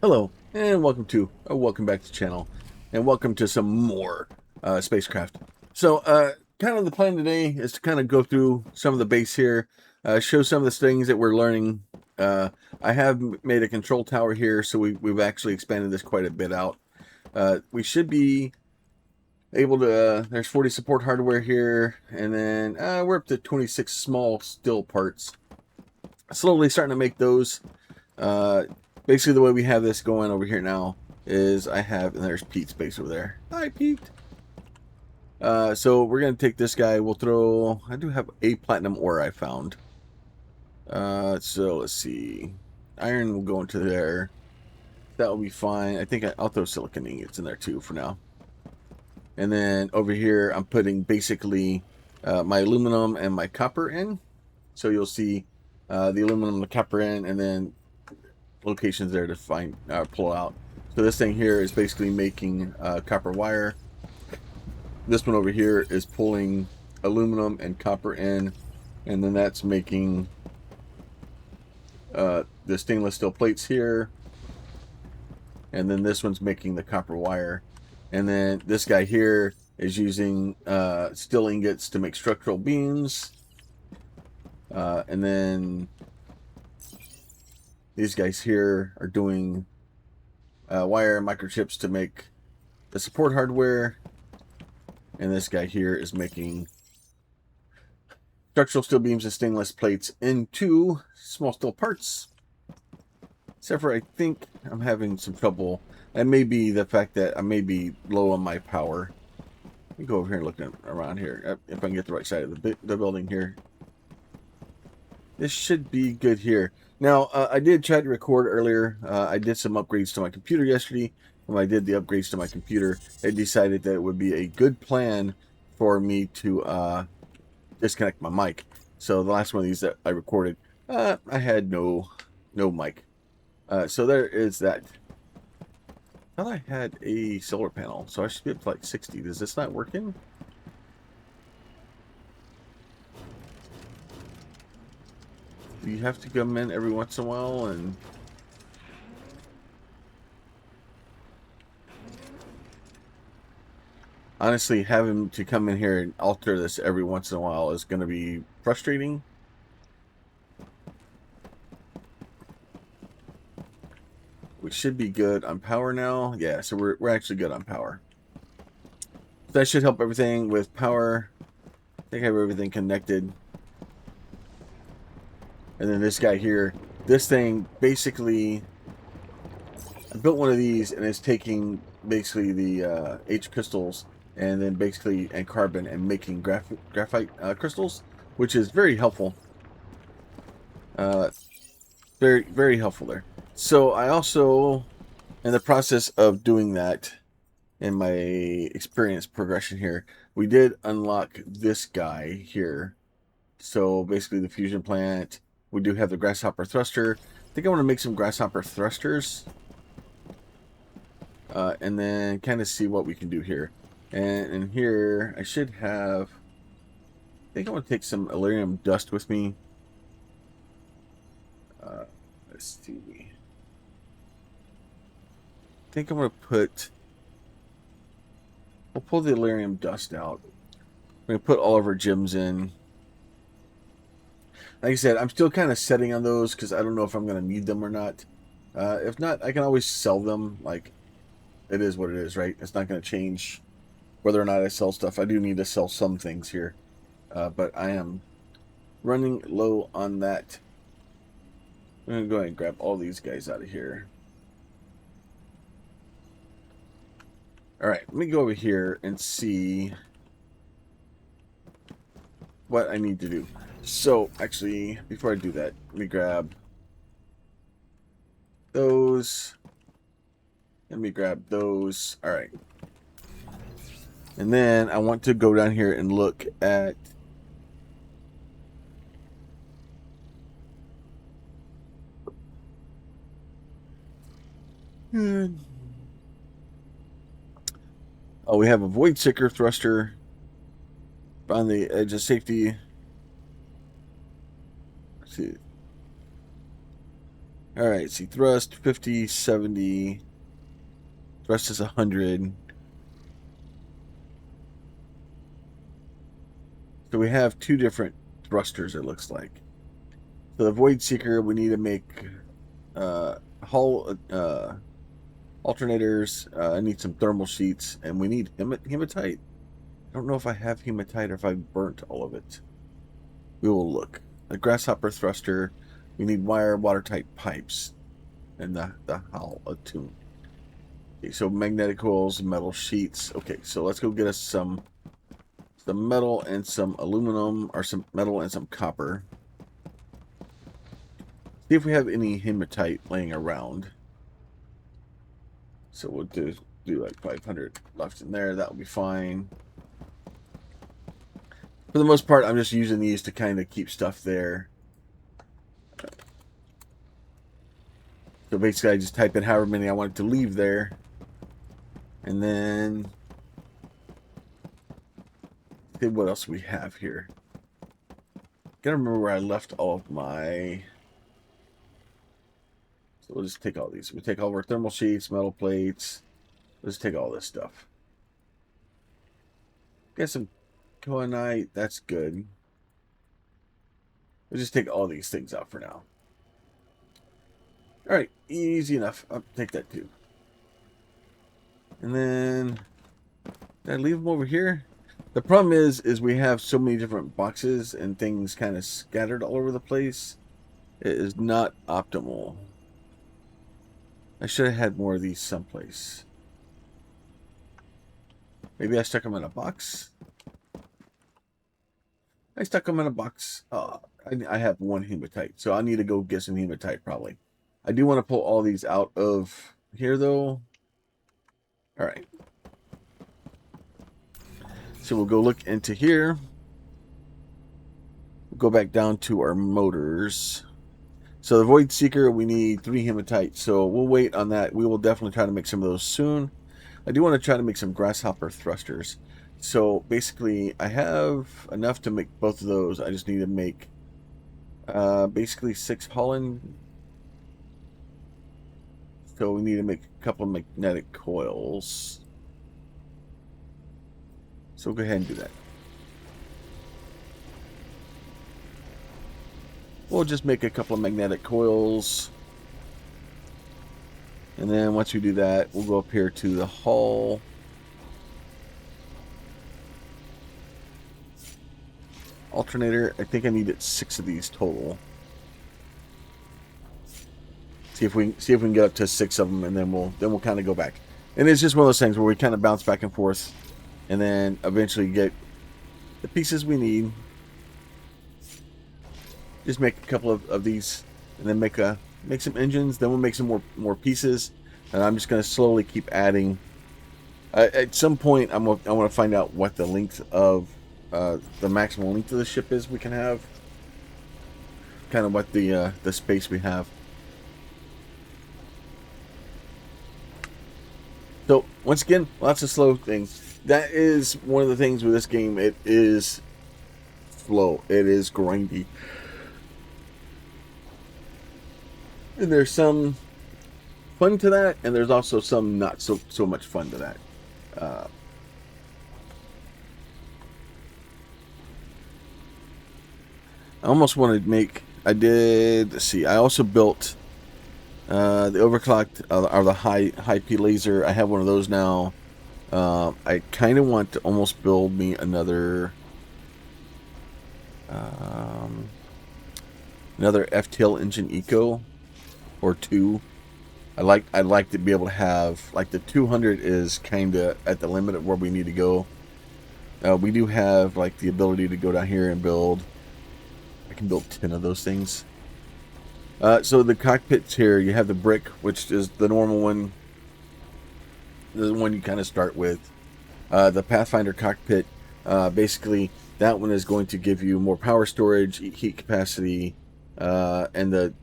Hello, and welcome back to the channel, and welcome to some more SpaceCraft. So, kind of the plan today is to kind of go through some of the base here, show some of the things that we're learning. I have made a control tower here, so we've actually expanded this quite a bit out. We should be able to, there's 40 support hardware here, and then we're up to 26 small still parts. Slowly starting to make those. Basically, the way we have this going over here now is and there's Pete's base over there. Hi, Pete. So we're going to take this guy. I do have a platinum ore I found. So let's see. Iron will go into there. That will be fine. I think I'll throw silicon ingots in there too for now. And then over here, I'm putting basically my aluminum and my copper in. So you'll see the aluminum and the copper in, and then locations there to find pull out. So this thing here is basically making copper wire. This one over here is pulling aluminum and copper in, and then that's making the stainless steel plates here, and then this one's making the copper wire, and then this guy here is using steel ingots to make structural beams, and then these guys here are doing wire microchips to make the support hardware. And this guy here is making structural steel beams and stainless plates into small steel parts. Except for I think I'm having some trouble. That may be the fact that I may be low on my power. Let me go over here and look around here. If I can get the right side of the building here. This should be good here. Now, I did try to record earlier. I did some upgrades to my computer yesterday. When I did the upgrades to my computer, I decided that it would be a good plan for me to disconnect my mic. So the last one of these that I recorded, I had no mic. So there is that. I thought I had a solar panel, so I should be up to like 60. Is this not working? You have to come in every once in a while and honestly having to come in here and alter this every once in a while is going to be frustrating. We should be good on power now. Yeah, so we're actually good on power. That should help everything with power. I think I have everything connected. And then this guy here, this thing basically, I built one of these and it's taking basically the H crystals and then basically and carbon and making graphite crystals, which is very helpful. Very helpful there. So I also, in the process of doing that, in my experience progression here, we did unlock this guy here. So basically the fusion plant. We do have the grasshopper thruster. I think I want to make some grasshopper thrusters. And then kind of see what we can do here. And in here, I should have... I think I want to take some Illyrium dust with me. Let's see. I think I'm going to put... We'll pull the Illyrium dust out. We're going to put all of our gems in. Like I said, I'm still kind of setting on those because I don't know if I'm going to need them or not. If not, I can always sell them. Like, it is what it is, right? It's not going to change whether or not I sell stuff. I do need to sell some things here. But I am running low on that. I'm going to go ahead and grab all these guys out of here. Alright, let me go over here and see what I need to do. So, actually, before I do that, let me grab those. Let me grab those. Alright. And then I want to go down here and look at... Oh, we have a void seeker thruster on the edge of safety. Let's see. All right, see, thrust 50, 70. Thrust is 100. So we have two different thrusters, it looks like. So the Void Seeker, we need to make hull alternators. I need some thermal sheets, and we need hematite. I don't know if I have hematite or if I burnt all of it. We will look. The grasshopper thruster. We need wire, watertight pipes, and the hull attune. Okay, so magnetic coils, metal sheets. Okay, so let's go get us some metal and some aluminum, or some metal and some copper. See if we have any hematite laying around. So we'll do like 500 left in there. That will be fine. For the most part, I'm just using these to kind of keep stuff there. So basically, I just type in however many I want it to leave there. And then, see what else we have here. Gotta remember where I left all of my... So we'll just take all these. We take all of our thermal sheets, metal plates. Let's take all this stuff. Get some cohenite. That's good. We'll just take all these things out for now. Alright, easy enough. I'll take that too. And then, did I leave them over here? The problem is we have so many different boxes and things kind of scattered all over the place. It is not optimal. I should have had more of these someplace. Maybe I stuck them in a box. I stuck them in a box. I have one hematite, so I need to go get some hematite probably. I do want to pull all these out of here though. All right. So we'll go look into here. We'll go back down to our motors. So the Void Seeker, we need 3 hematite. So we'll wait on that. We will definitely try to make some of those soon. I do want to try to make some grasshopper thrusters. So basically, I have enough to make both of those. I just need to make basically 6 Holland. So we need to make a couple of magnetic coils. So we'll go ahead and do that. We'll just make a couple of magnetic coils. And then once we do that, we'll go up here to the hull. Alternator, I think I needed 6 of these total. See if we can get up to 6 of them, and then we'll kind of go back. And it's just one of those things where we kind of bounce back and forth, and then eventually get the pieces we need. Just make a couple of these, and then make some engines. Then we'll make some more pieces, and I'm just going to slowly keep adding. At some point, I want to find out what the length of the maximum length of the ship is we can have. Kind of what the space we have. So once again, lots of slow things. That is one of the things with this game. It is slow. It is grindy. And there's some fun to that, and there's also some not so much fun to that. I almost wanted to make. I did. Let's see. I also built the overclocked or the high P laser. I have one of those now. I kind of want to almost build me another FTL engine eco. Or 2. I'd like to be able to have, like, the 200 is kind of at the limit of where we need to go. We do have like the ability to go down here and build. I can build 10 of those things. So the cockpits here, you have the brick, which is the normal one, the one you kind of start with. The Pathfinder cockpit, basically that one is going to give you more power storage, heat capacity, and the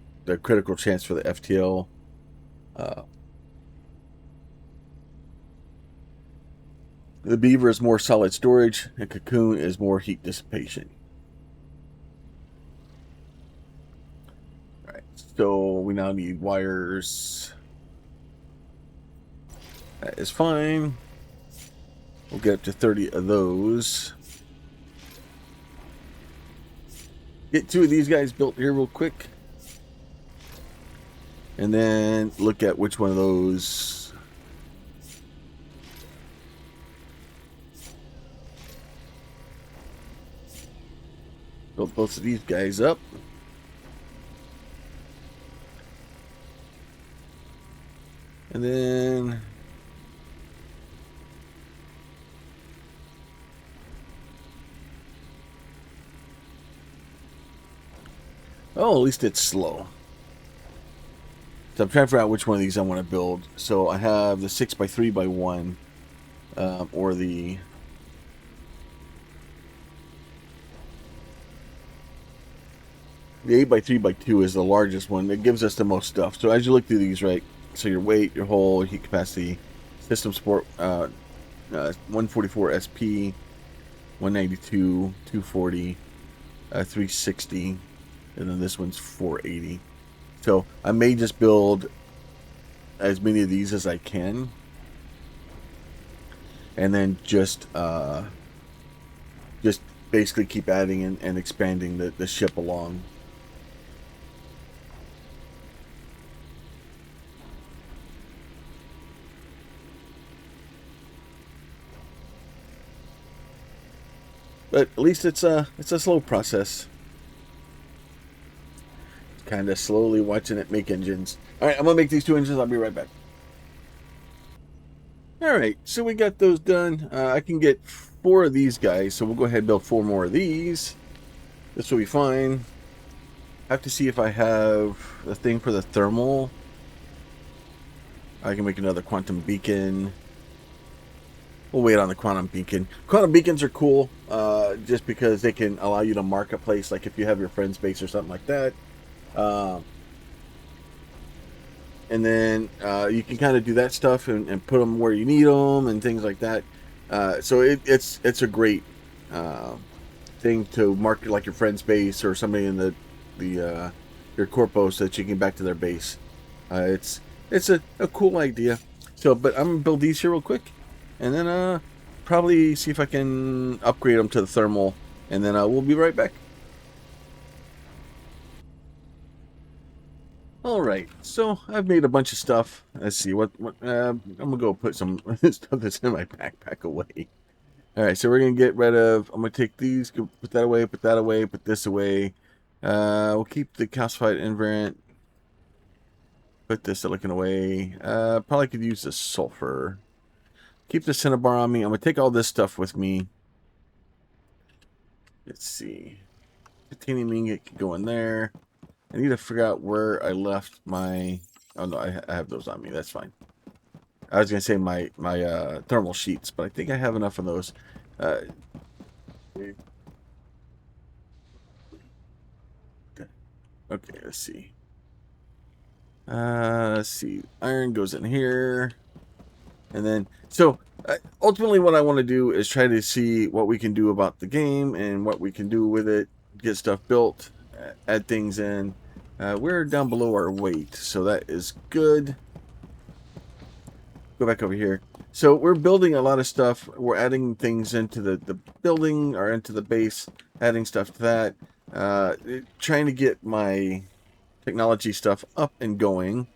critical chance for the FTL. The Beaver is more solid storage, and Cocoon is more heat dissipation. Alright, So we now need wires. That is fine. We'll get up to 30 of those. Get 2 of these guys built here real quick. And then look at which one of those. Build both of these guys up. And then oh, at least it's slow. So I'm trying to figure out which one of these I want to build. So I have the 6x3x1, or the 8x3x2 is the largest one. It gives us the most stuff. So as you look through these, right? So your weight, your hull, heat capacity, system support, 144 SP, 192, 240, 360, and then this one's 480. So I may just build as many of these as I can, and then just basically keep adding and expanding the ship along. But at least it's a slow process. Kind of slowly watching it make engines. All right, I'm gonna make these 2 engines. I'll be right back. All right, so we got those done. I can get 4 of these guys, so we'll go ahead and build 4 more of these. This will be fine. I have to see if I have the thing for the thermal. I can make another quantum beacon. We'll wait on the quantum beacon. Quantum beacons are cool, just because they can allow you to mark a place, like if you have your friend's base or something like that. And then you can kind of do that stuff and put them where you need them and things like that. So it's a great thing to mark, like your friend's base or somebody in your corpo, so that you can get back to their base. It's a cool idea. So, but I'm gonna build these here real quick, and then probably see if I can upgrade them to the thermal, and then we'll be right back. All right, so I've made a bunch of stuff. Let's see what I'm gonna go put some stuff that's in my backpack away. All right, so we're gonna get rid of. I'm gonna take these, put that away, put that away, put this away. We'll keep the calcified invariant. Put this silicon away. Probably could use the sulfur. Keep the cinnabar on me. I'm gonna take all this stuff with me. Let's see. Titanium ingot can go in there. I need to figure out where I left my... Oh, no, I have those on me. That's fine. I was going to say my thermal sheets, but I think I have enough of those. Okay, let's see. Let's see. Iron goes in here. And then... So, ultimately what I want to do is try to see what we can do about the game and what we can do with it. Get stuff built. Add things in. We're down below our weight, so that is good. Go back over here. So we're building a lot of stuff. We're adding things into the building or into the base, adding stuff to that. Trying to get my technology stuff up and going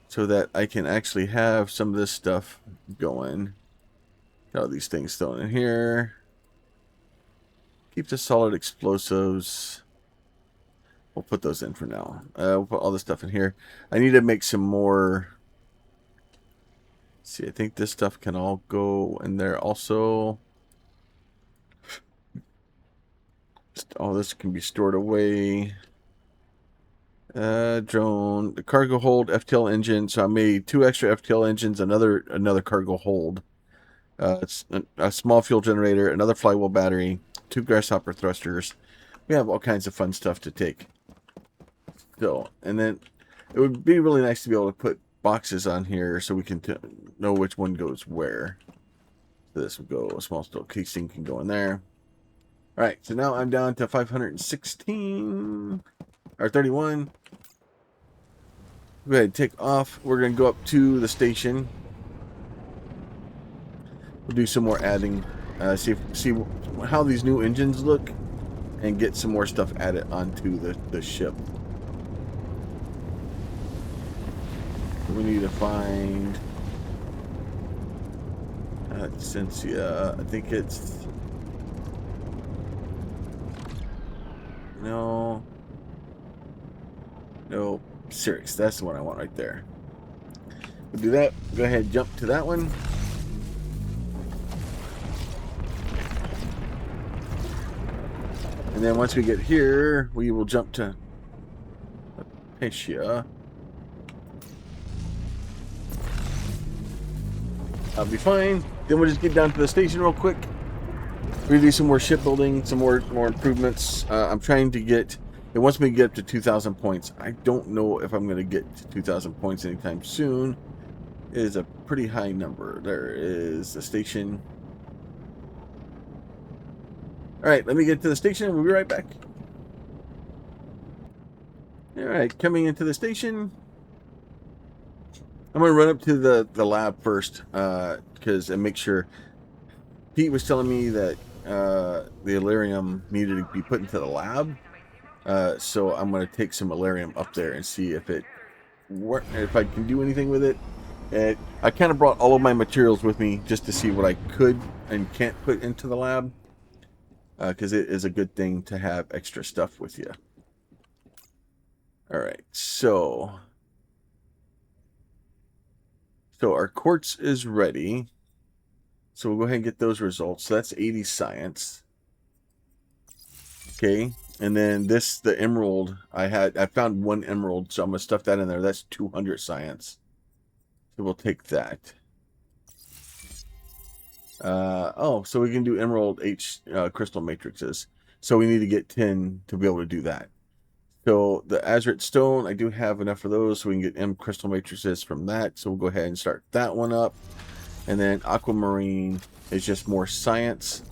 so that I can actually have some of this stuff going. Got all these things thrown in here. Keep the solid explosives. We'll put those in for now. We'll put all this stuff in here. I need to make some more. Let's see, I think this stuff can all go in there also. All this can be stored away. Drone, the cargo hold, FTL engine. So I made 2 extra FTL engines, another cargo hold. It's a small fuel generator, another flywheel battery, 2 grasshopper thrusters. We have all kinds of fun stuff to take. So, and then it would be really nice to be able to put boxes on here so we can know which one goes where. So this will go, a small steel casing can go in there. All right, so now I'm down to 516 or 31. Go ahead, take off. We're going to go up to the station. We'll do some more adding. See how these new engines look, and get some more stuff added onto the ship. We need to find Cynthia. I think it's no, Sirius. That's the one I want right there. We'll do that. Go ahead, jump to that one. And then once we get here, we will jump to Asia. I'll be fine. Then we'll just get down to the station real quick. We'll do some more shipbuilding, some more improvements. I'm trying to get. It wants me to get up to 2,000 points. I don't know if I'm going to get to 2,000 points anytime soon. It is a pretty high number. There is the station. All right, let me get to the station. We'll be right back. All right, coming into the station. I'm going to run up to the lab first and make sure. Pete was telling me that the Illyrium needed to be put into the lab. So I'm going to take some Illyrium up there and see if I can do anything with it. And I kind of brought all of my materials with me just to see what I could and can't put into the lab. Because it is a good thing to have extra stuff with you. Alright, so our quartz is ready. So we'll go ahead and get those results. So that's 80 science. Okay, and then the emerald, I found one emerald, so I'm going to stuff that in there. That's 200 science. So we'll take that. So we can do emerald H crystal matrices. So we need to get 10 to be able to do that. So the azurite stone, I do have enough of those, so we can get M crystal matrices from that. So we'll go ahead and start that one up. And then aquamarine is just more science.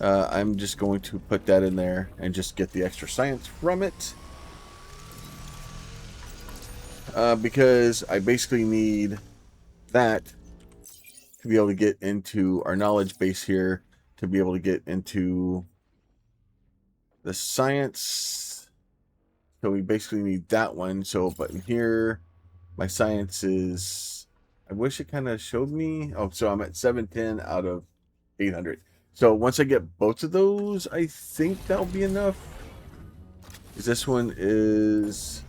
I'm just going to put that in there and just get the extra science from it. Because I basically need that to be able to get into our knowledge base here, to be able to get into the science. So we basically need that one. So, but in here, my science is, I wish it kind of showed me. Oh, so I'm at 710 out of 800. So once I get both of those, I think that'll be enough. Because this one is,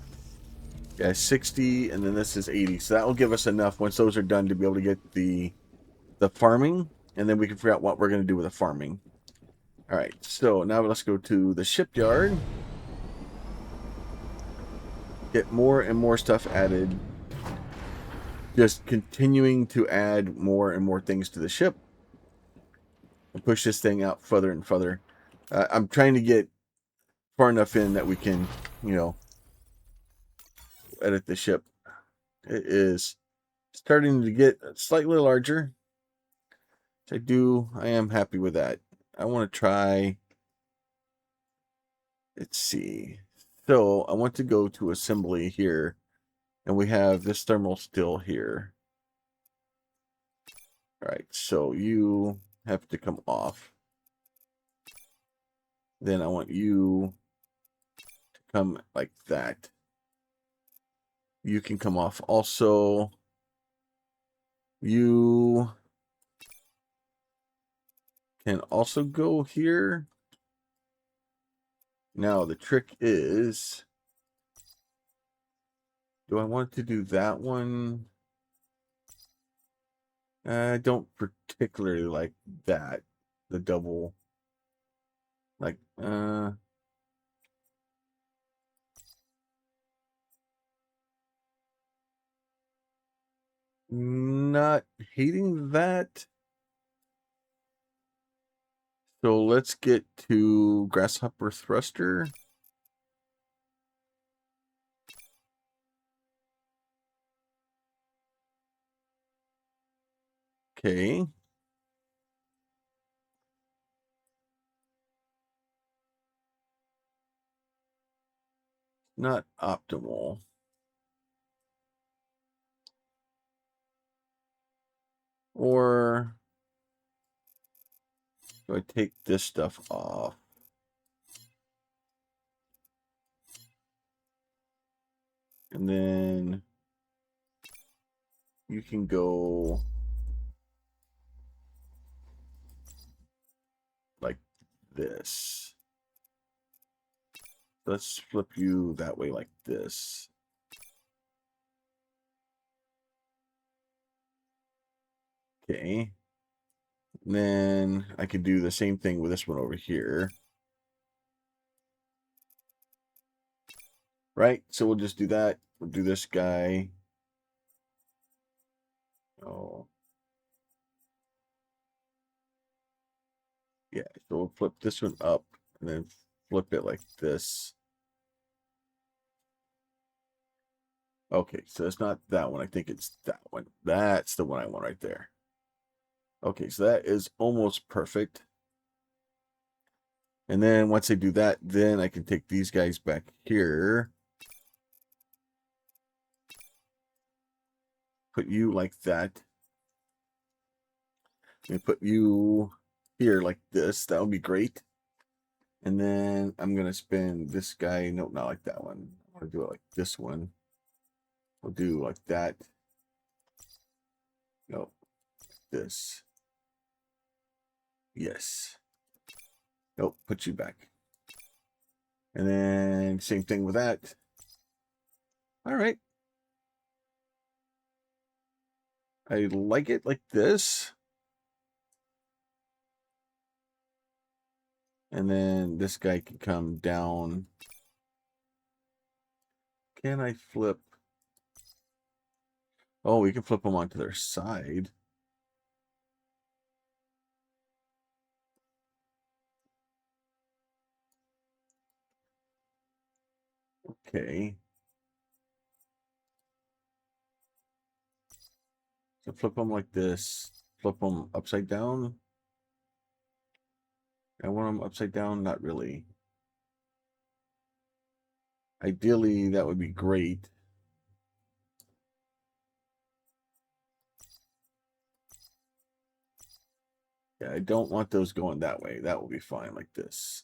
60, and then this is 80. So that will give us enough once those are done to be able to get the farming, and then we can figure out what we're going to do with the farming. All right, so now let's go to the shipyard. Get more and more stuff added. Just continuing to add more and more things to the ship. And push this thing out further and further. I'm trying to get far enough in that we can, edit the ship. It is starting to get slightly larger. I am happy with that. I want to try, let's see. So I want to go to assembly here, and we have this thermal still here. All right, so you have to come off. Then I want you to come like that. You can come off also. You can also go here. Now the trick is, do I want to do that one? I don't particularly like that. The double, like, not hating that. So let's get to grasshopper thruster. Okay. Not optimal. Or do I take this stuff off? And then you can go like this. Let's flip you that way like this. Okay. And then I can do the same thing with this one over here. Right? So we'll just do that. We'll do this guy. Oh. Yeah, so we'll flip this one up and then flip it like this. Okay, so it's not that one. I think it's that one. That's the one I want right there. Okay, so that is almost perfect. And then once I do that, then I can take these guys back here. Put you like that. And put you here like this. That would be great. And then I'm going to spin this guy. Nope, not like that one. I want to do it like this one. We'll do like that. Nope. This. Yes. Nope, put you back. And then same thing with that. All right. I like it like this. And then this guy can come down. Can I flip? Oh, we can flip them onto their side. Okay. So flip them like this. Flip them upside down. I want them upside down. Not really. Ideally, that would be great. Yeah, I don't want those going that way. That will be fine like this.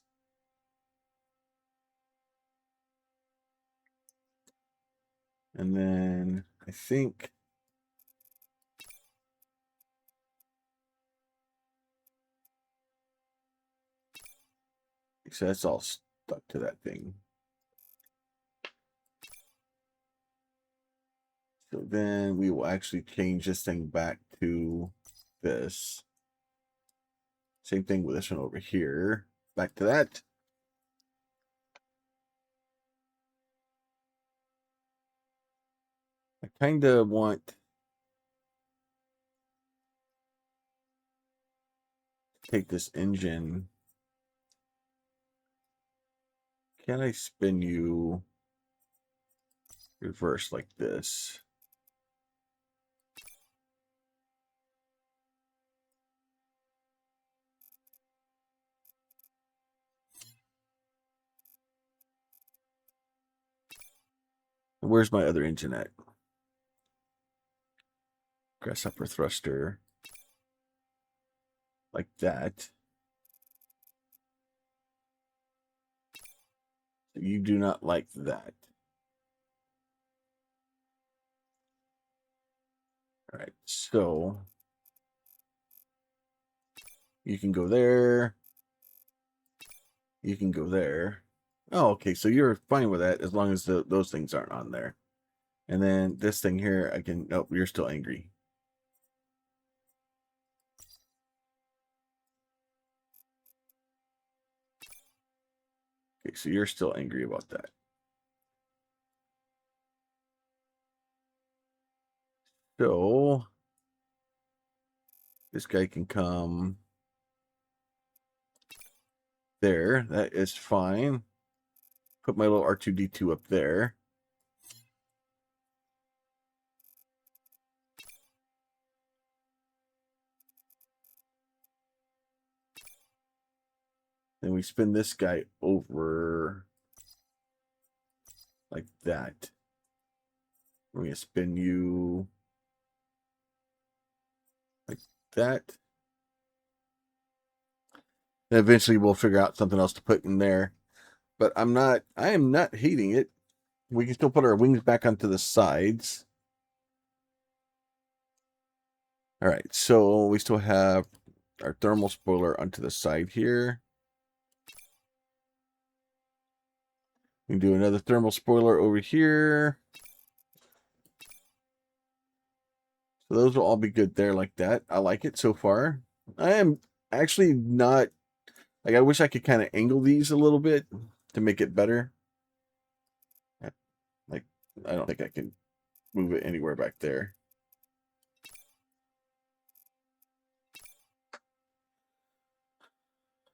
And then I think so that's all stuck to that thing. So then we will actually change this thing back to this. Same thing with this one over here. Back to that. I kind of want to take this engine. Can I spin you reverse like this? Where's my other engine at? Grasshopper thruster. Like that. You do not like that. All right, so you can go there. You can go there. Oh, okay, so you're fine with that as long as those things aren't on there. And then this thing here, I can, nope, you're still angry. Okay, so you're still angry about that. So this guy can come there. That is fine. Put my little R2-D2 up there. Then we spin this guy over like that. We're going to spin you like that. And eventually we'll figure out something else to put in there. But I am not hating it. We can still put our wings back onto the sides. All right, so we still have our thermal spoiler onto the side here. We can do another thermal spoiler over here. So those will all be good there like that. I like it so far. I am actually not, like, I wish I could kind of angle these a little bit to make it better. Like, I don't think I can move it anywhere back there.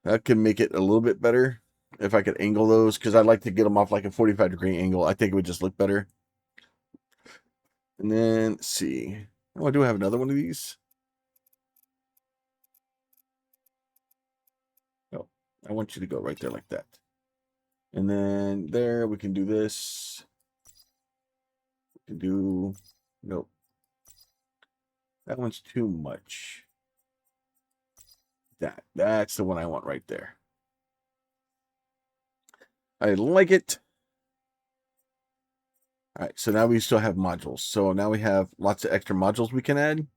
That can make it a little bit better if I could angle those, because I'd like to get them off like a 45-degree angle. I think it would just look better. And then, let's see. Oh, I do have another one of these. Oh, I want you to go right there like that. And then there, we can do this. We can do, nope. That one's too much. That's the one I want right there. I like it. All right, so now we still have modules. So now we have lots of extra modules we can add.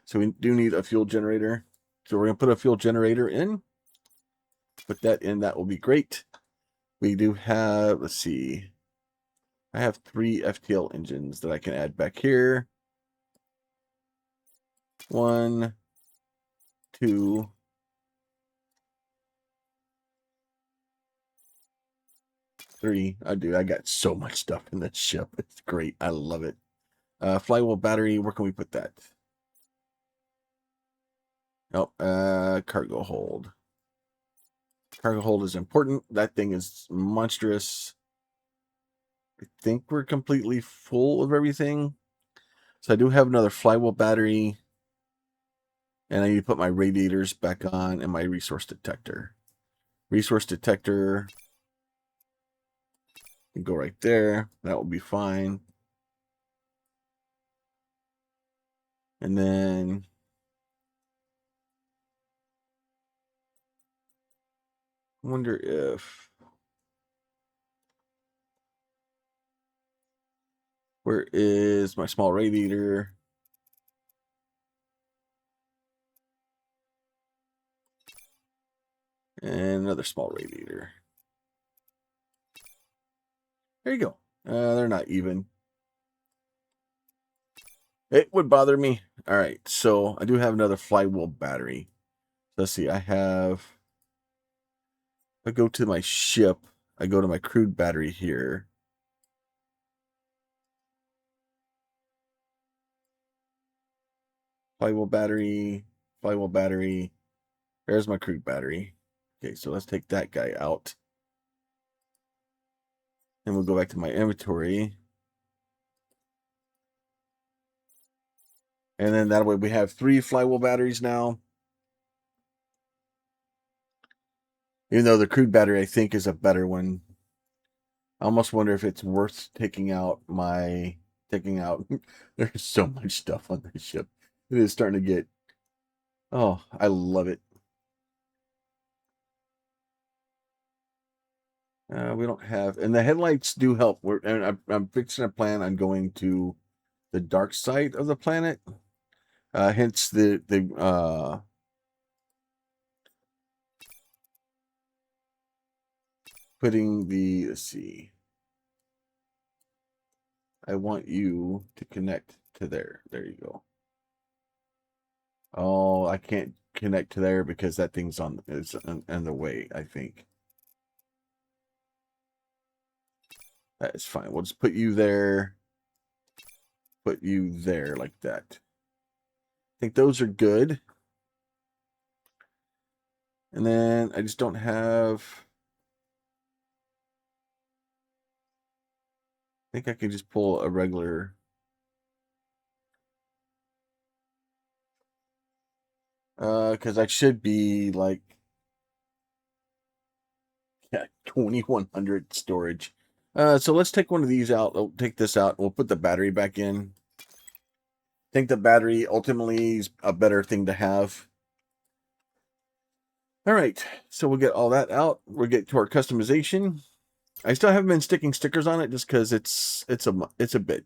So we do need a fuel generator. So we're going to put a fuel generator in. Put that in. That will be great. We do have, let's see. I have 3 FTL engines that I can add back here. 1, 2. 3. I got so much stuff in this ship. It's great. I love it. Flywheel battery. Where can we put that? Oh, cargo hold. Cargo hold is important. That thing is monstrous. I think we're completely full of everything. So I do have another flywheel battery. And I need to put my radiators back on and my resource detector. Resource detector can go right there. That will be fine. And then I wonder if, where is my small radiator? And another small radiator. There you go. They're not even. It would bother me. All right, so I do have another flywheel battery. Let's see, I go to my ship. I go to my crude battery here. Flywheel battery, flywheel battery. There's my crude battery. Okay, so let's take that guy out. And we'll go back to my inventory. And then that way we have 3 flywheel batteries now. Even though the crude battery, I think, is a better one. I almost wonder if it's worth taking out. There's so much stuff on this ship. It is starting to get, oh, I love it. We don't have, and the headlights do help. I'm fixing a plan on going to the dark side of the planet. Hence the putting the, let's see. I want you to connect to there. There you go. Oh, I can't connect to there because that thing's on the way, I think. That is fine. We'll just put you there. Put you there like that. I think those are good. And then I just don't have. I think I can just pull a regular. Because I should be like, yeah, 2100 storage. So let's take one of these out. I'll take this out. We'll put the battery back in. think the battery ultimately is a better thing to have. All right, so we'll get all that out. We'll get to our customization. I still haven't been sticking stickers on it just because it's a bit.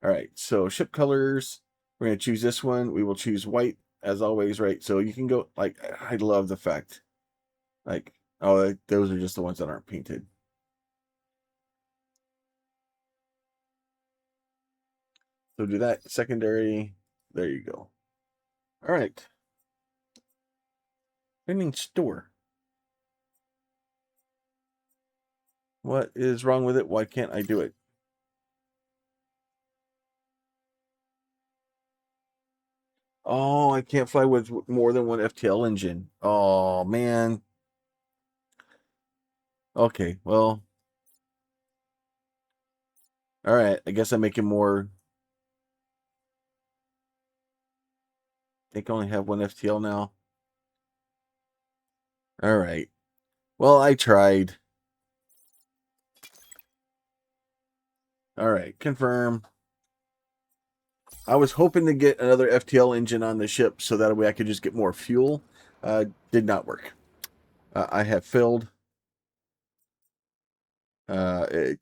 All right, so ship colors. We're gonna choose this one. We will choose white as always, right? So you can go like I love the fact, like oh those are just the ones that aren't painted. So do that secondary. There you go. All right. Vending store. What is wrong with it? Why can't I do it? Oh, I can't fly with more than one FTL engine. Oh, man. Okay, well. All right, I guess I'm making more. I think I only have one FTL now. All right. Well, I tried. All right, confirm. I was hoping to get another FTL engine on the ship so that way I could just get more fuel. Did not work. I have filled. This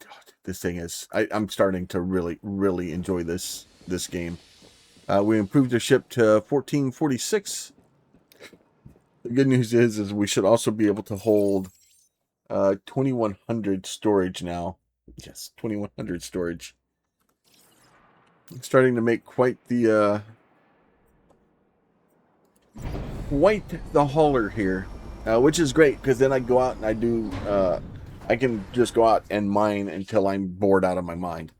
thing is. I'm starting to really enjoy this game. We improved the ship to 1446. The good news is we should also be able to hold 2100 storage now. Yes, 2100 storage. Starting to make quite the hauler here, which is great because then I go out and I do I can just go out and mine until I'm bored out of my mind.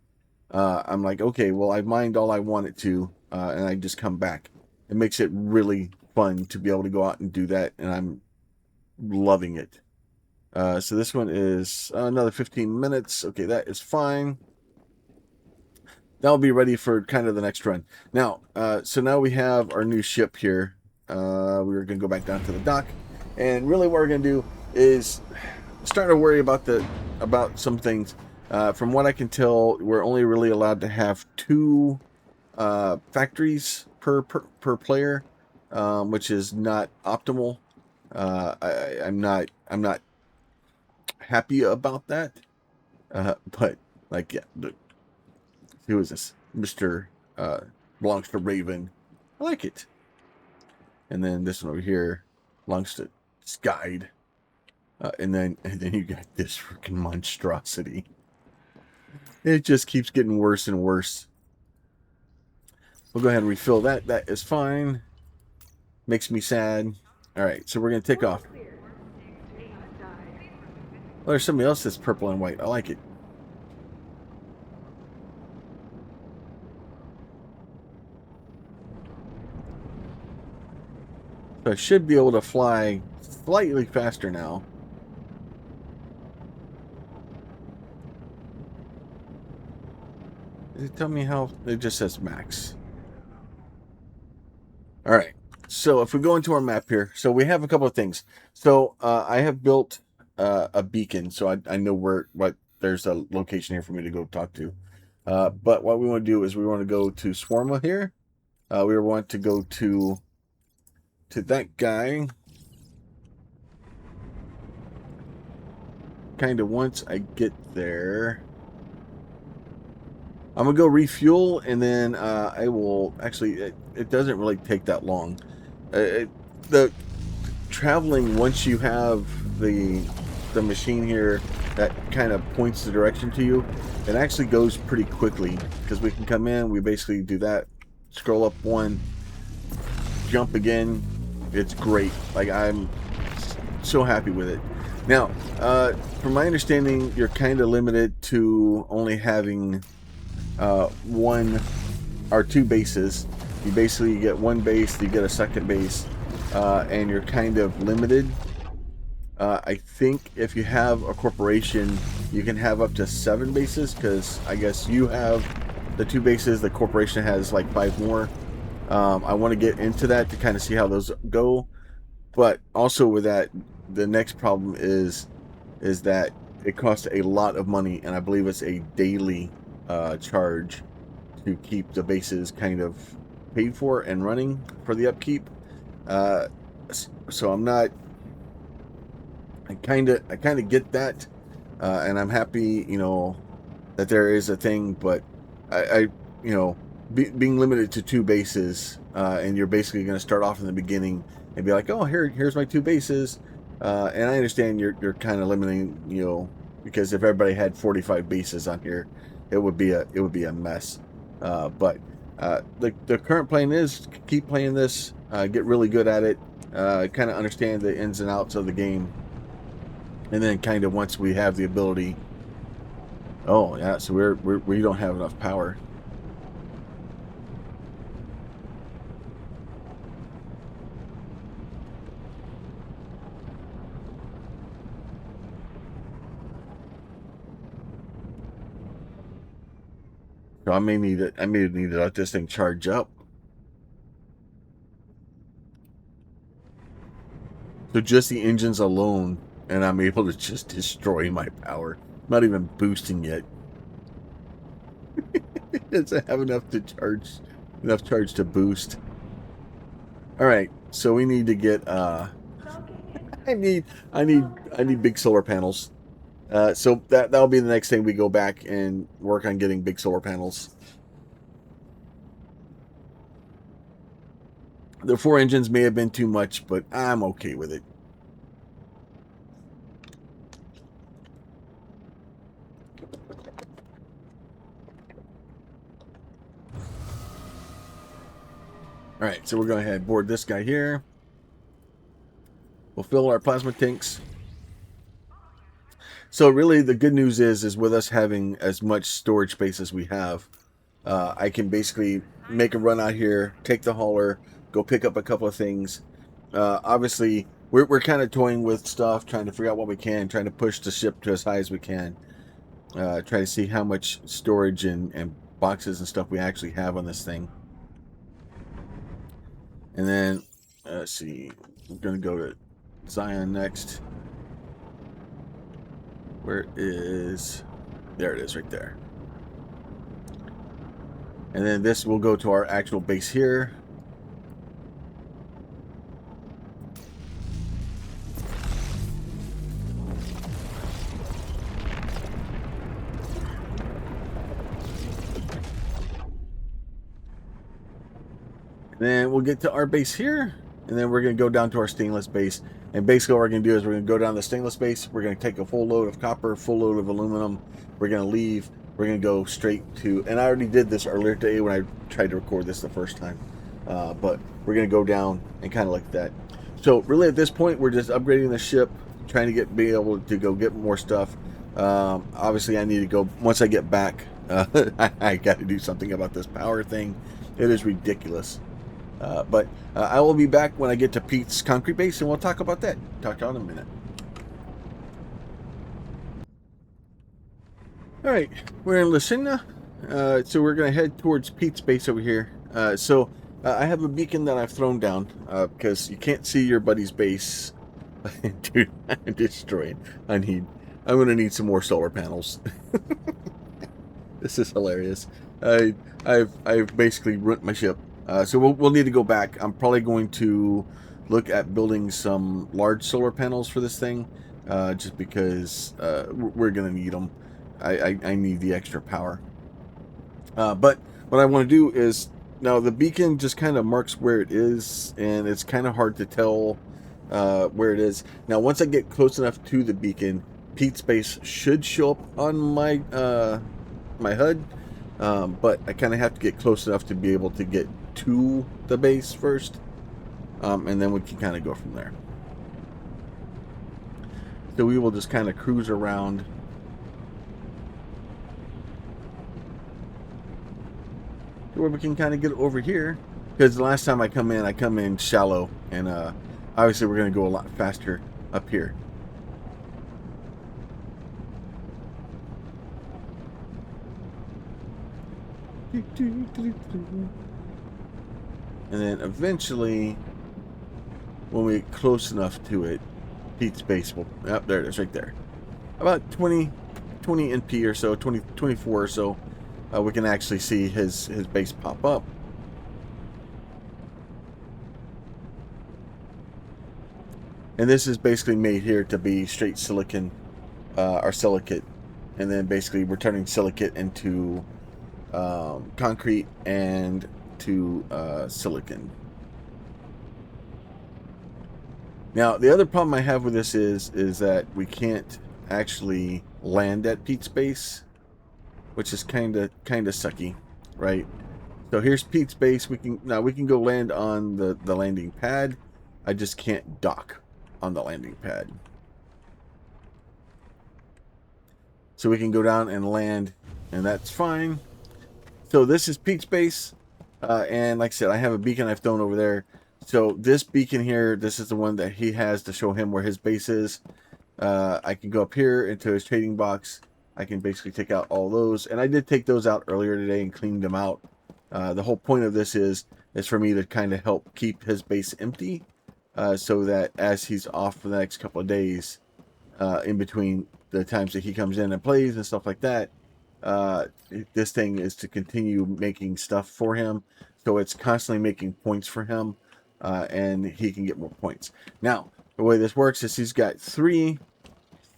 I'm like, okay, well I've mined all I wanted to, and I just come back. It makes it really fun to be able to go out and do that, and I'm loving it. So this one is another 15 minutes. Okay, that is fine. That'll be ready for kind of the next run. Now, so now we have our new ship here. We're going to go back down to the dock. And really what we're going to do is start to worry about some things. From what I can tell, we're only really allowed to have 2 factories per player, which is not optimal. I'm not happy about that. But like, yeah, who is this? Mr. Belongs to Raven. I like it. And then this one over here belongs to Skyd. And then you got this freaking monstrosity. It just keeps getting worse and worse. We'll go ahead and refill that. That is fine. Makes me sad. Alright, so we're going to take off. Oh, there's somebody else that's purple and white. I like it. So I should be able to fly slightly faster now. Does it tell me how? It just says max. Alright, so if we go into our map here, so we have a couple of things. So I have built a beacon, so I know there's a location here for me to go talk to. But what we want to do is we want to go to Swarma here. We want to go to that guy. Kind of once I get there, I'm gonna go refuel, and then I will actually. It doesn't really take that long. The traveling, once you have the machine here that kind of points the direction to you, it actually goes pretty quickly because we can come in. We basically do that. Scroll up one, jump again. It's great. Like, I'm so happy with it. Now, from my understanding, you're kind of limited to only having 1 or 2 bases. You basically get 1 base, you get a second base, and you're kind of limited. I think if you have a corporation, you can have up to 7 bases, because I guess you have the 2 bases, the corporation has like 5 more. I want to get into that to kind of see how those go. But also with that, the next problem is that it costs a lot of money, and I believe it's a daily charge to keep the bases kind of paid for and running for the upkeep. So I'm not. I kind of get that, and I'm happy, that there is a thing. But I you know, being limited to 2 bases, and you're basically going to start off in the beginning and be like, oh, here's my 2 bases, and I understand you're kind of limiting, because if everybody had 45 bases on here, it would be a mess. But the current plan is keep playing this, get really good at it, kind of understand the ins and outs of the game, and then kind of once we have the ability. Oh yeah, so we don't have enough power. So I may need to let this thing charge up. So just the engines alone, and I'm able to just destroy my power. Not even boosting yet. It doesn't have enough charge to boost. All right, so we need to get. I need big solar panels. So that'll be the next thing we go back and work on getting big solar panels. The 4 engines may have been too much, but I'm okay with it. All right, so we're going to head board this guy here. We'll fill our plasma tanks. So really, the good news is with us having as much storage space as we have, I can basically make a run out here, take the hauler, go pick up a couple of things. Obviously, we're kind of toying with stuff, trying to figure out what we can, trying to push the ship to as high as we can. Try to see how much storage and boxes and stuff we actually have on this thing. And then, let's see, we're going to go to Zion next. Where is... There it is, right there. And then this will go to our actual base here. And then we'll get to our base here, and then we're going to go down to our stainless base. And basically what we're going to do is we're going to go down the stainless base, we're going to take a full load of copper, full load of aluminum, we're going to leave, we're going to go straight to, and I already did this earlier today when I tried to record this the first time, but we're going to go down and kind of like that. So really at this point we're just upgrading the ship, trying to be able to go get more stuff. Obviously I need to go, once I get back, I got to do something about this power thing. It is ridiculous. But I will be back when I get to Pete's concrete base, and we'll talk about that. Talk to you in a minute. All right, we're in Lucina, so we're going to head towards Pete's base over here. So I have a beacon that I've thrown down because you can't see your buddy's base. Dude, I'm destroying. I'm going to need some more solar panels. This is hilarious. I've basically ruined my ship. So we'll need to go back. I'm probably going to look at building some large solar panels for this thing, just because we're going to need them. I need the extra power. But what I want to do is, now the beacon just kind of marks where it is, and it's kind of hard to tell where it is. Now once I get close enough to the beacon, Pete's base should show up on my my HUD, but I kind of have to get close enough to be able to get to the base first, and then we can kind of go from there. So we will just kind of cruise around. Where we can kind of get over here, because the last time I come in shallow, and obviously we're going to go a lot faster up here. And then eventually, when we get close enough to it, Pete's base will... Oh, there it is, right there. About 20 NP or so, 24 or so, we can actually see his base pop up. And this is basically made here to be straight silicon, or silicate, and then basically we're turning silicate into concrete and to silicon. Now, the other problem I have with this is that we can't actually land at Pete's base, which is kind of sucky, right? So here's Pete's base. We can go land on the landing pad. I just can't dock on the landing pad. So we can go down and land, and that's fine. So this is Pete's base, and like I said, I have a beacon I've thrown over there. So this beacon here, this is the one that he has to show him where his base is. I can go up here into his trading box. I can basically take out all those, and I did take those out earlier today and cleaned them out. The whole point of this is for me to kind of help keep his base empty, so that as he's off for the next couple of days, in between the times that he comes in and plays and stuff like that, this thing is to continue making stuff for him, so it's constantly making points for him, and he can get more points. Now, the way this works is he's got 3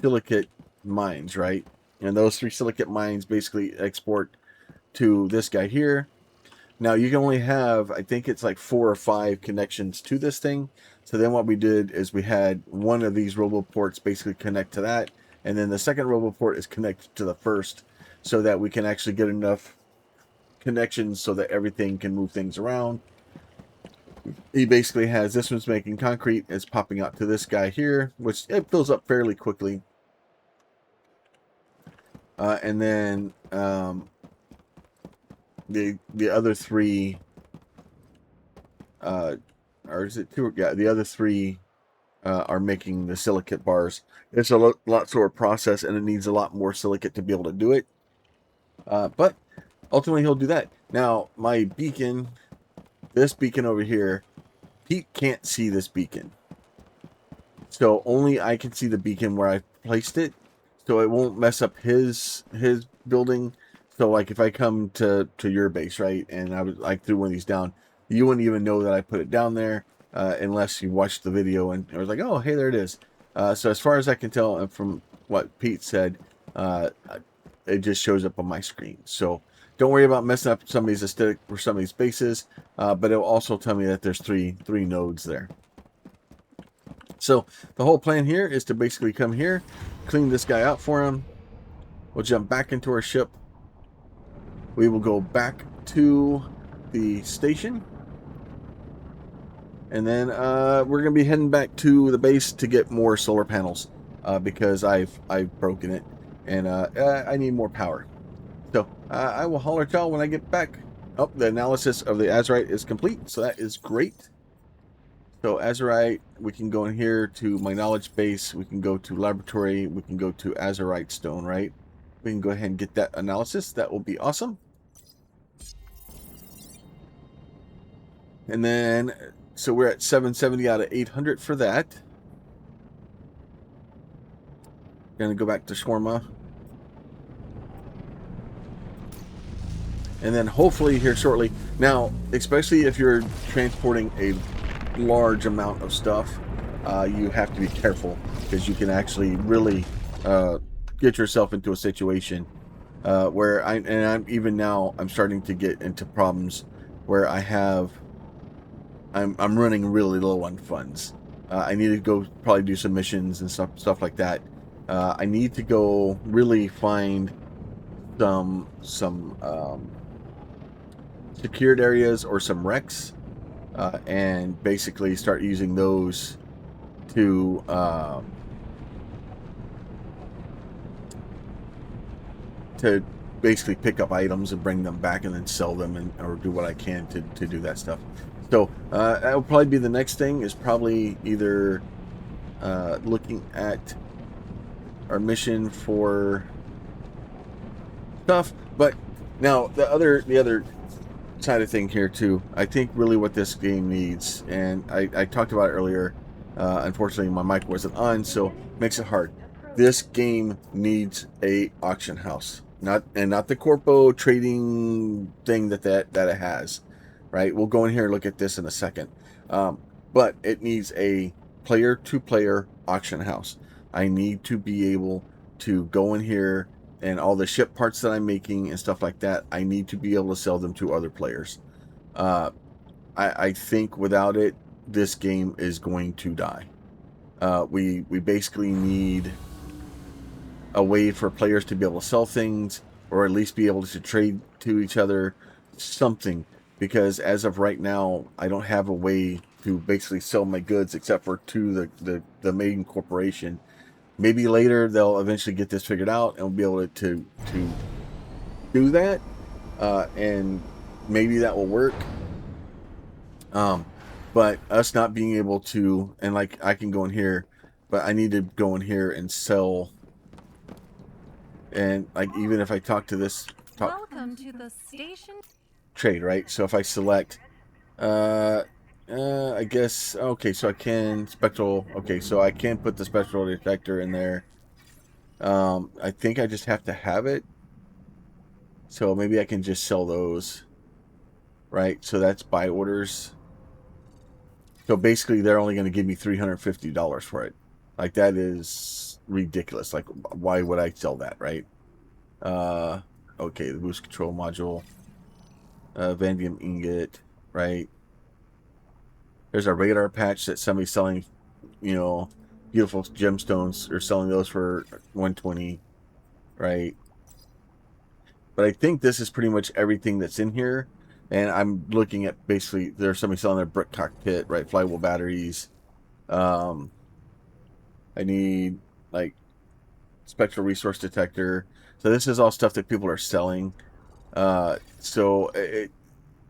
silicate mines, right? And those 3 silicate mines basically export to this guy here. Now, you can only have, I think it's like 4 or 5 connections to this thing. So then what we did is we had one of these roboports basically connect to that, and then the second roboport is connected to the first, so that we can actually get enough connections so that everything can move things around. He basically has, this one's making concrete, it's popping out to this guy here, which it fills up fairly quickly. And then the other 3, or is it 2? Yeah, the other 3 are making the silicate bars. It's a lot slower process, and it needs a lot more silicate to be able to do it. But ultimately, he'll do that. Now, my beacon, this beacon over here, Pete can't see this beacon. So only I can see the beacon where I placed it. So it won't mess up his building. So like if I come to your base, right, and I threw one of these down, you wouldn't even know that I put it down there, unless you watched the video and it was like, oh, hey, there it is. So as far as I can tell, from what Pete said, it just shows up on my screen. So don't worry about messing up somebody's aesthetic for some of these bases, but it'll also tell me that there's three nodes there. So the whole plan here is to basically come here, clean this guy out for him. We'll jump back into our ship. We will go back to the station. And then we're going to be heading back to the base to get more solar panels, because I've broken it, and I need more power. So I will holler at y'all when I get back. Oh, the analysis of the azurite is complete, so that is great. So azurite, we can go in here to my knowledge base. We can go to laboratory. We can go to azurite stone, right? We can go ahead and get that analysis. That will be awesome. And then, so we're at 770 out of 800 for that. Gonna go back to shawarma. And then hopefully here shortly. Now, especially if you're transporting a large amount of stuff, you have to be careful, because you can actually really get yourself into a situation where I'm even now I'm starting to get into problems where I'm running really low on funds. I need to go probably do some missions and stuff like that. I need to go really find some secured areas or some wrecks, and basically start using those to basically pick up items and bring them back and then sell them, or do what I can to do that stuff. So that will probably be the next thing, is probably either looking at our mission for stuff. But now the other side of thing here too, I think really what this game needs, and I talked about it earlier, unfortunately my mic wasn't on, so it makes it hard. This game needs a auction house, not the corpo trading thing that it has, right? We'll go in here and look at this in a second, but it needs a player-to-player auction house. I need to be able to go in here, and all the ship parts that I'm making and stuff like that, I need to be able to sell them to other players. I think without it, this game is going to die. We basically need a way for players to be able to sell things, or at least be able to trade to each other, something. Because as of right now, I don't have a way to basically sell my goods except for to the main corporation. Maybe later they'll eventually get this figured out and we'll be able to do that, and maybe that will work. But us not being able to, and like I can go in here, but I need to go in here and sell. And like even if I talk to this, welcome to the station. Trade, right? So if I select, I guess, okay, so I can spectral. Okay, so I can put the spectral detector in there. I think I just have to have it. So maybe I can just sell those, right? So that's buy orders. So basically, they're only going to give me $350 for it. Like, that is ridiculous. Like, why would I sell that, right? Okay, the boost control module. Vanadium ingot, right? There's a radar patch that somebody's selling, you know, beautiful gemstones. They're selling those for 120, right? But I think this is pretty much everything that's in here. And I'm looking at basically, there's somebody selling their brick cockpit, right? Flywheel batteries. I need like spectral resource detector. So this is all stuff that people are selling. So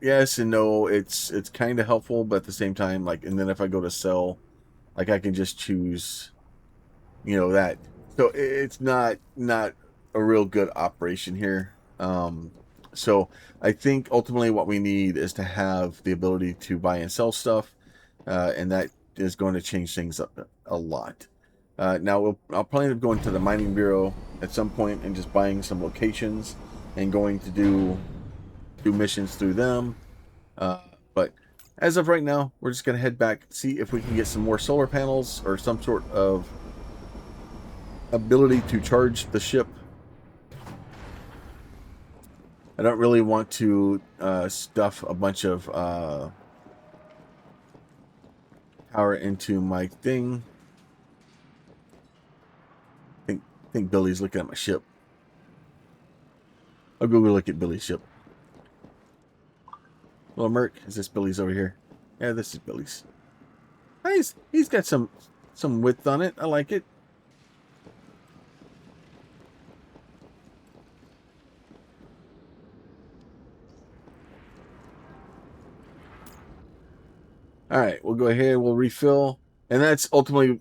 yes and no, it's kind of helpful, but at the same time, like, and then if I go to sell, like I can just choose, you know, that. So it's not a real good operation here. So I think ultimately what we need is to have the ability to buy and sell stuff, and that is going to change things up a lot. Now I'll probably end up going to the mining bureau at some point and just buying some locations and going to do missions through them. But as of right now, we're just gonna head back, see if we can get some more solar panels or some sort of ability to charge the ship. I don't really want to stuff a bunch of power into my thing. I think Billy's looking at my ship. I'll go look at Billy's ship. Well, Merc, is this Billy's over here? Yeah, this is Billy's. He's got some width on it. I like it. All right, we'll go ahead. We'll refill, and that's ultimately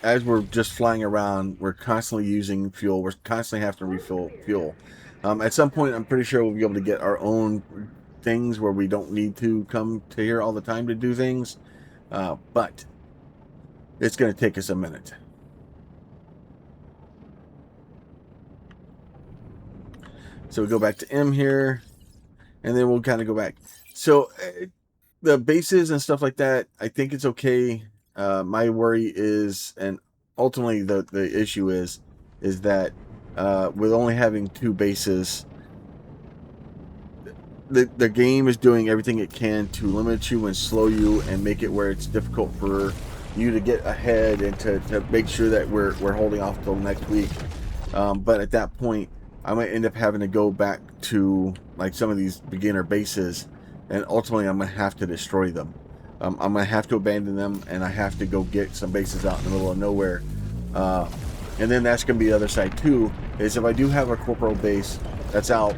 as we're just flying around, we're constantly using fuel. We're constantly having to refill fuel. At some point, I'm pretty sure we'll be able to get our own things where we don't need to come to here all the time to do things, but it's going to take us a minute. So we go back to M here, and then we'll kind of go back. So the bases and stuff like that, I think it's okay. My worry is, and ultimately the issue is that with only having 2 bases, the game is doing everything it can to limit you and slow you and make it where it's difficult for you to get ahead and to make sure that we're holding off till next week. But at that point, I might end up having to go back to like some of these beginner bases, and ultimately I'm going to have to destroy them. I'm going to have to abandon them, and I have to go get some bases out in the middle of nowhere. And then that's going to be the other side too, is if I do have a corporal base that's out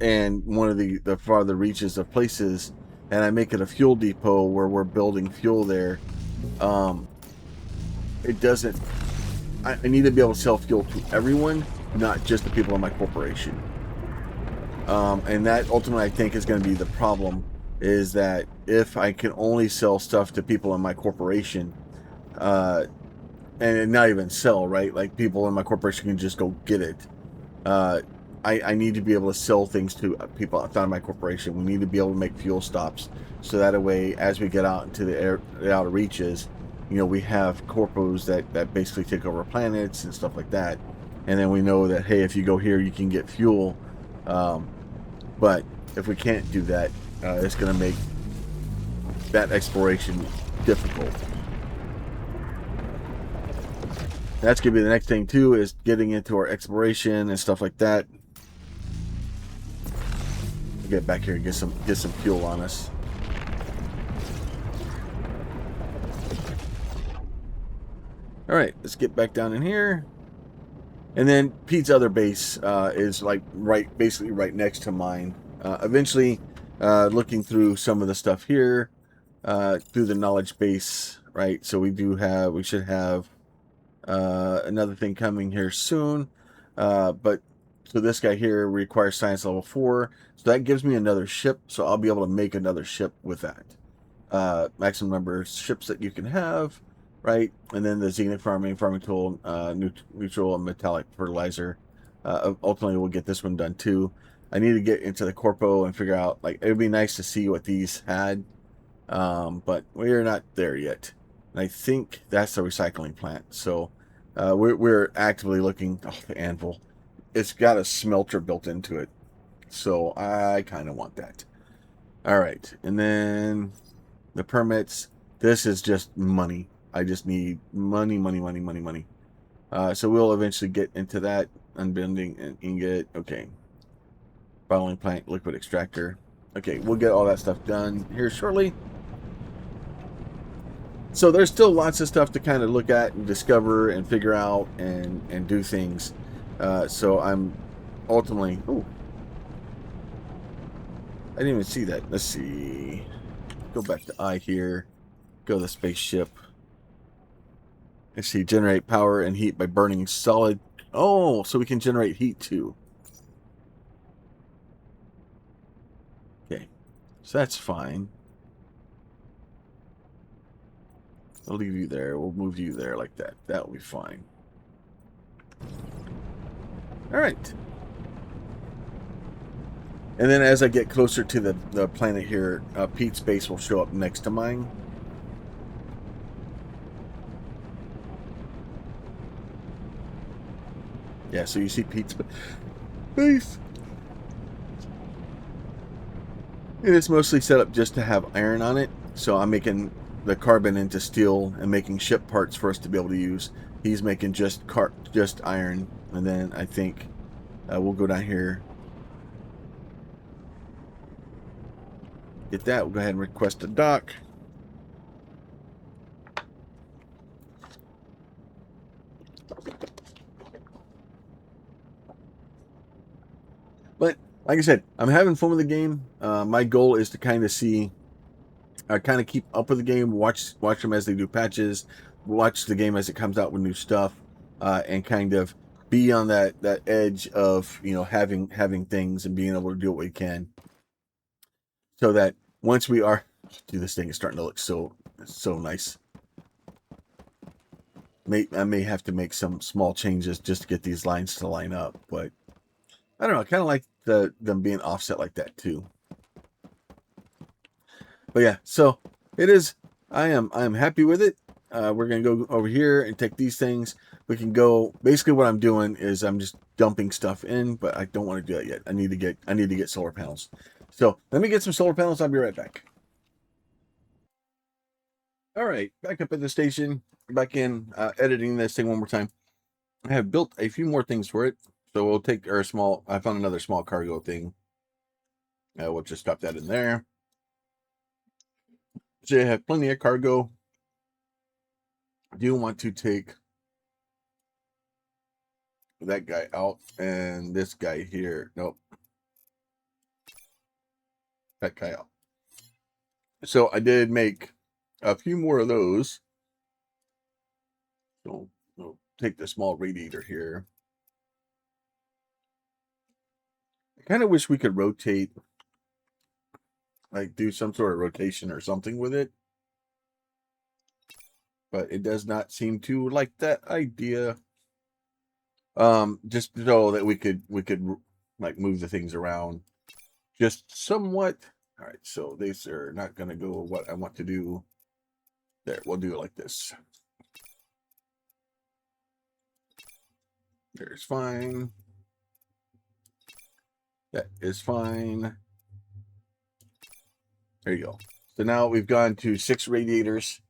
and one of the farther reaches of places, and I make it a fuel depot where we're building fuel there, it doesn't, I need to be able to sell fuel to everyone, not just the people in my corporation. And that ultimately I think is going to be the problem, is that if I can only sell stuff to people in my corporation, and not even sell, right? Like people in my corporation can just go get it. I need to be able to sell things to people outside of my corporation. We need to be able to make fuel stops, so that way, as we get out into the outer reaches, we have corpos that basically take over planets and stuff like that. And then we know that, hey, if you go here, you can get fuel. But if we can't do that, it's going to make that exploration difficult. That's going to be the next thing, too, is getting into our exploration and stuff like that. Get back here and get some fuel on us. All right, let's get back down in here. And then Pete's other base is like basically right next to mine. Eventually, looking through some of the stuff here, through the knowledge base, right? So we should have another thing coming here soon. But so this guy here requires science level 4, so that gives me another ship. So I'll be able to make another ship with that. Maximum number of ships that you can have. Right, and then the Zenith farming tool, neutral and metallic fertilizer. Ultimately, we'll get this one done too. I need to get into the corpo and figure out, like, it would be nice to see what these had, but we're not there yet. And I think that's the recycling plant. So we're actively looking. Oh, the anvil! It's got a smelter built into it, so I kind of want that. All right, and then the permits. This is just money. I just need money. So we'll eventually get into that. Unbending an ingot. Okay. Bottling plant, liquid extractor. Okay, we'll get all that stuff done here shortly. So there's still lots of stuff to kind of look at and discover and figure out and do things. So I'm ultimately... Oh. I didn't even see that. Let's see. Go back to I here. Go to the spaceship. Let's see, generate power and heat by burning solid. Oh, so we can generate heat too. Okay, so that's fine. I'll leave you there. We'll move you there like that. That'll be fine. All right. And then as I get closer to the planet here, Pete's base will show up next to mine. Yeah, so you see Pete's base. And it's mostly set up just to have iron on it. So I'm making the carbon into steel and making ship parts for us to be able to use. He's making just iron. And then I think we'll go down here. Get that. We'll go ahead and request a dock. But like I said, I'm having fun with the game. My goal is to kind of see, kind of keep up with the game, watch them as they do patches, watch the game as it comes out with new stuff, and kind of be on that edge of having things and being able to do what we can, so that once we are, dude, this thing is starting to look so nice. I may have to make some small changes just to get these lines to line up, but I don't know. I kind of like them being offset like that too. But yeah, so it is. I am happy with it. We're gonna go over here and take these things. We can go. Basically, what I'm doing is I'm just dumping stuff in, but I don't want to do that yet. I need to get solar panels. So let me get some solar panels. I'll be right back. All right, back up at the station. Back in editing this thing one more time. I have built a few more things for it. So we'll take our small, I found another small cargo thing. We'll just drop that in there. So I have plenty of cargo. I do want to take that guy out and this guy here. Nope. That guy out. So I did make a few more of those. So we'll take the small radiator here. I kind of wish we could rotate, like do some sort of rotation or something with it. But it does not seem to like that idea. Just so that we could like move the things around just somewhat. All right, so these are not going to go what I want to do. There, we'll do it like this. There's fine. That is fine. There you go. So now we've gone to 6 radiators.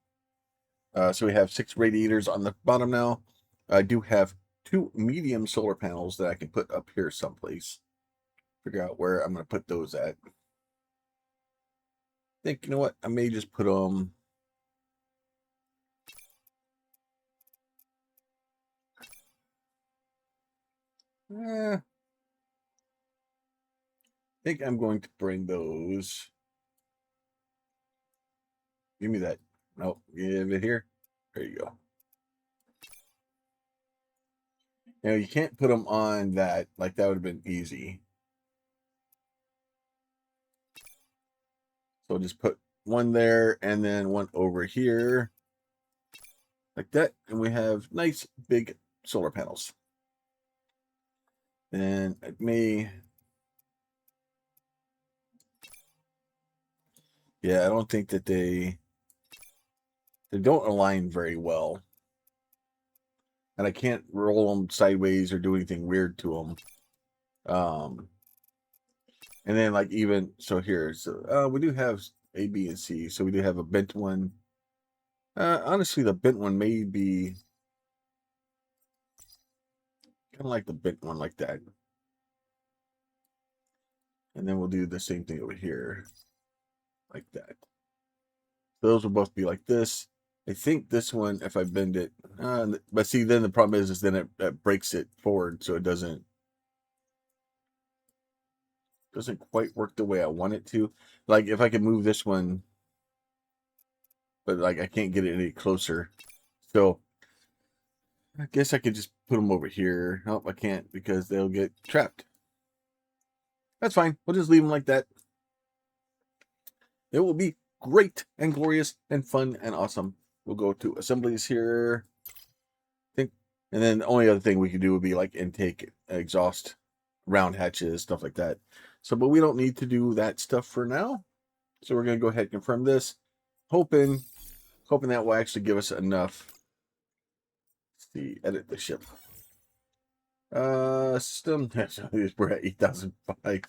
So we have 6 radiators on the bottom now. I do have 2 medium solar panels that I can put up here someplace. Figure out where I'm going to put those at. I think, you know what? I may just put them... I think I'm going to bring those. Give me that. Nope, give it here. There you go. Now you can't put them on that. Like that would have been easy. So just put one there and then one over here. Like that. And we have nice big solar panels. And it may... Yeah, I don't think that they don't align very well. And I can't roll them sideways or do anything weird to them. And then like even, so here, so we do have A, B, and C. So we do have a bent one. Honestly, the bent one may be kind of like the bent one like that. And then we'll do the same thing over here. Like that. Those will both be like this. I think this one, if I bend it, but see, then the problem is then it breaks it forward, so it doesn't quite work the way I want it to. Like if I could move this one, but like I can't get it any closer, so I guess I could just put them over here. Nope, I can't because they'll get trapped. That's fine. We'll just leave them like that. It will be great and glorious and fun and awesome. We'll go to assemblies here. I think, and then the only other thing we could do would be like intake, exhaust, round hatches, stuff like that. So, but we don't need to do that stuff for now. So we're going to go ahead and confirm this, hoping that will actually give us enough. Let's see, edit the ship. System. We're at 8,005.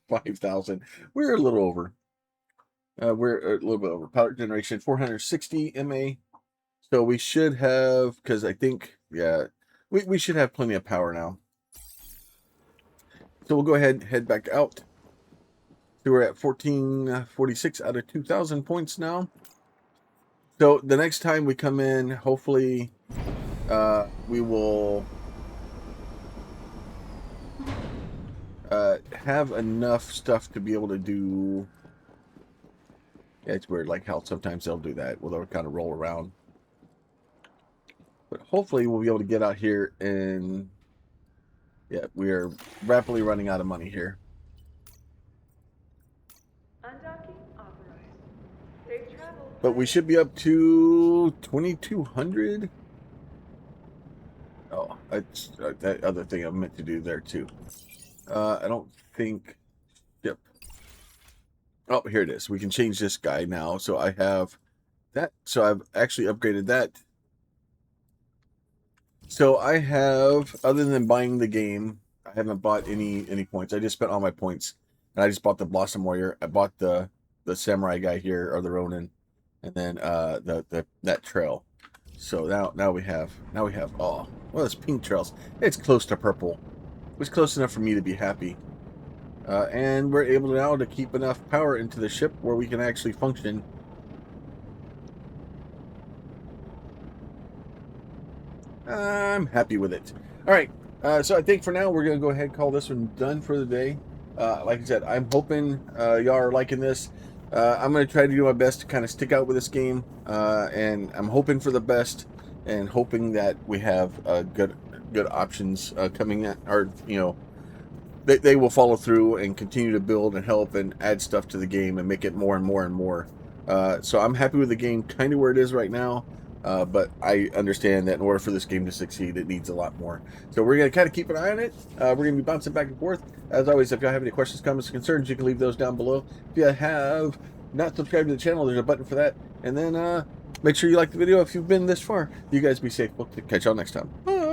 5,000. We're a little over. We're a little bit over. Power generation 460 MA. So we should have, because I think, yeah, we should have plenty of power now. So we'll go ahead and head back out. So we're at 1446 out of 2,000 points now. So the next time we come in, hopefully we will have enough stuff to be able to do. Yeah, it's weird, like how sometimes they'll do that. Well, they'll kind of roll around. But hopefully we'll be able to get out here and... Yeah, we are rapidly running out of money here. Undocking authorized. Safe travel. But we should be up to 2,200. Oh, that's that other thing I meant to do there too. I don't think... Yep. Oh, here it is. We can change this guy now. So I have that. So I've actually upgraded that. So I have, other than buying the game, I haven't bought any points. I just spent all my points. And I just bought the Blossom Warrior. I bought the Samurai guy here, or the Ronin. And then that trail. So now we have, oh, well, it's pink trails. It's close to purple. It was close enough for me to be happy. And we're able now to keep enough power into the ship where we can actually function. I'm happy with it. All right. So I think for now, we're going to go ahead and call this one done for the day. Like I said, I'm hoping y'all are liking this. I'm going to try to do my best to kind of stick out with this game. And I'm hoping for the best and hoping that we have good options coming at, or, you know, they will follow through and continue to build and help and add stuff to the game and make it more and more and more. So I'm happy with the game kind of where it is right now. But I understand that in order for this game to succeed, it needs a lot more. So we're going to kind of keep an eye on it. We're going to be bouncing back and forth. As always, if y'all have any questions, comments, concerns, you can leave those down below. If you have not subscribed to the channel, there's a button for that. And then make sure you like the video if you've been this far. You guys be safe. We'll catch y'all next time. Bye.